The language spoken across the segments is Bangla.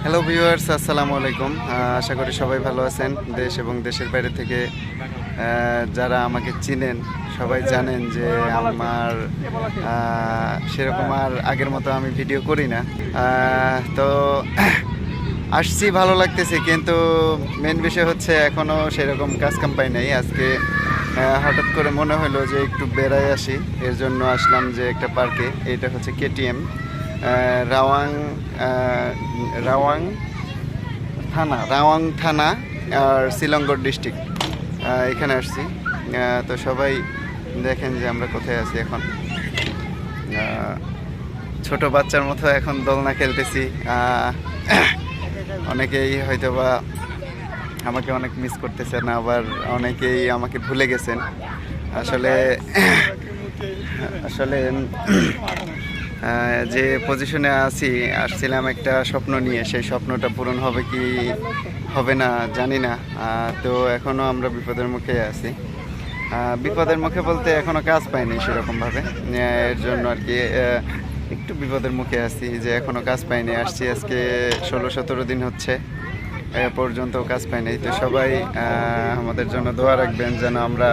হ্যালো ভিউয়ার্স, আসসালামু আলাইকুম। আশা করি সবাই ভালো আছেন। দেশ এবং দেশের বাইরে থেকে যারা আমাকে চিনেন সবাই জানেন যে আমার সেরকম আর আগের মতো আমি ভিডিও করি না। তো আসছি, ভালো লাগতেছে, কিন্তু মেন বিষয় হচ্ছে এখনও সেরকম কাজ কাম পাই নাই। আজকে হঠাৎ করে মনে হলো যে একটু বেড়াই আসি, এর জন্য আসলাম যে একটা পার্কে। এটা হচ্ছে কেটিএম রাওয়াং রাওয়াং রাওয়াং থানা আর শিলংগড় ডিস্ট্রিক্ট, এখানে আসছি। তো সবাই দেখেন যে আমরা কোথায় আছি এখন। ছোট বাচ্চার মতো এখন দোলনা খেলতেছি। অনেকেই হয়তো বা আমাকে অনেক মিস করতেছেন, আবার অনেকেই আমাকে ভুলে গেছেন। আসলে আসলে যে পজিশনে আসছিলাম একটা স্বপ্ন নিয়ে, সেই স্বপ্নটা পূরণ হবে কি হবে না জানি না। তো এখনও আমরা বিপদের মুখে আছি। বিপদের মুখে বলতে এখনও কাজ পাইনি সেরকমভাবে, এর জন্য আর কি একটু বিপদের মুখে আছি যে এখনও কাজ পাইনি। আসছি আজকে 16-17 দিন হচ্ছে, এ পর্যন্ত কাজ পাইনি। তো সবাই আমাদের জন্য দোয়া রাখবেন যেন আমরা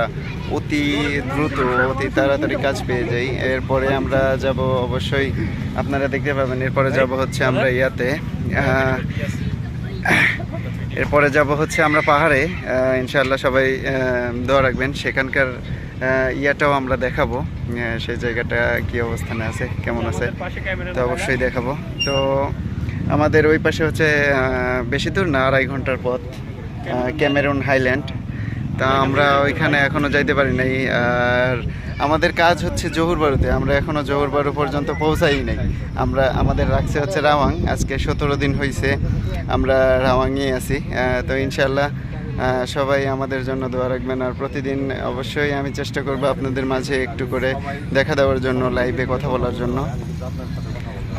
অতি দ্রুত অতি তাড়াতাড়ি কাজ পেয়ে যাই। এরপরে আমরা যাব, অবশ্যই আপনারা দেখতে পাবেন, এরপরে যাব হচ্ছে আমরা এরপরে যাব হচ্ছে আমরা পাহাড়ে। ইনশাআল্লাহ সবাই দোয়া রাখবেন। সেখানকার ইয়াটাও আমরা দেখাবো, সেই জায়গাটা কী অবস্থানে আছে, কেমন আছে, তো অবশ্যই দেখাবো। তো আমাদের ওই পাশে হচ্ছে বেশি দূর না, 2.5 ঘন্টার পথ, ক্যামেরুন হাইল্যান্ড। তা আমরা ওইখানে এখনও যাইতে পারি নাই। আর আমাদের কাজ হচ্ছে জহুরবারুতে, আমরা এখনও জহুরবারু পর্যন্ত পৌঁছাই নাই। আমাদের রাখছে হচ্ছে রাওয়াং। আজকে 17 দিন হয়েছে আমরা রাওয়াংয়ে আছি। তো ইনশাল্লাহ সবাই আমাদের জন্য দোয়া রাখবেন। আর প্রতিদিন অবশ্যই আমি চেষ্টা করব আপনাদের মাঝে একটু করে দেখা দেওয়ার জন্য, লাইভে কথা বলার জন্য।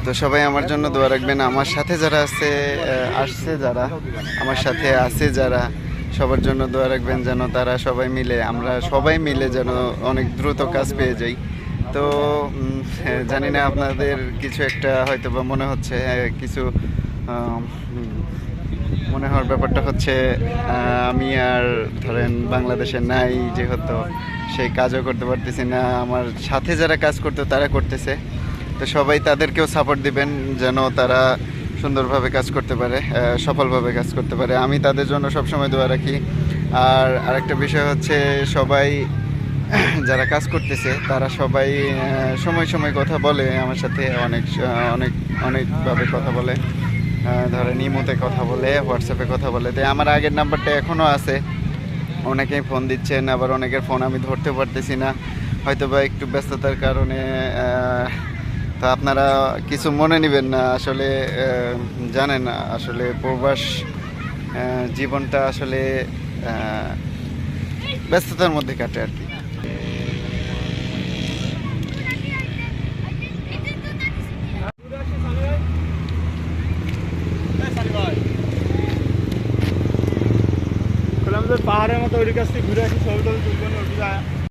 তো সবাই আমার জন্য দোয়া রাখবেন। আমার সাথে যারা আসছে যারা আমার সাথে আছে যারা, সবার জন্য দোয়া রাখবেন যেন তারা আমরা সবাই মিলে যেন অনেক দ্রুত কাজ পেয়ে যাই। তো জানি না আপনাদের কিছু একটা হয়তো বা মনে হচ্ছে, কিছু মনে হওয়ার ব্যাপারটা হচ্ছে আমি আর ধরেন বাংলাদেশে নাই, যেহেতু সেই কাজও করতে পারতেছি না। আমার সাথে যারা কাজ করতো তারা করতেছে, তো সবাই তাদেরকেও সাপোর্ট দিবেন যেন তারা সুন্দরভাবে কাজ করতে পারে, সফলভাবে কাজ করতে পারে। আমি তাদের জন্য সবসময় দোয়া রাখি। আর আরেকটা বিষয় হচ্ছে, সবাই যারা কাজ করতেছে তারা সবাই সময় সময় কথা বলে আমার সাথে, অনেকভাবে কথা বলে। ধরেন ইমোতে কথা বলে, হোয়াটসঅ্যাপে কথা বলে। তাই আমার আগের নাম্বারটা এখনও আছে, অনেকেই ফোন দিচ্ছেন, আবার অনেকের ফোন আমি ধরতে পারতেছি না, হয়তো বা একটু ব্যস্ততার কারণে। তা আপনারা কিছু মনে নেবেন না। আসলে জানেন, আসলে প্রবাস জীবনটা আসলে ব্যস্ততার মধ্যে কাটে আর কি। পাহাড়ের মতো ওই কাছ থেকে ঘুরে আসি, ছবি টবি তুলবো না।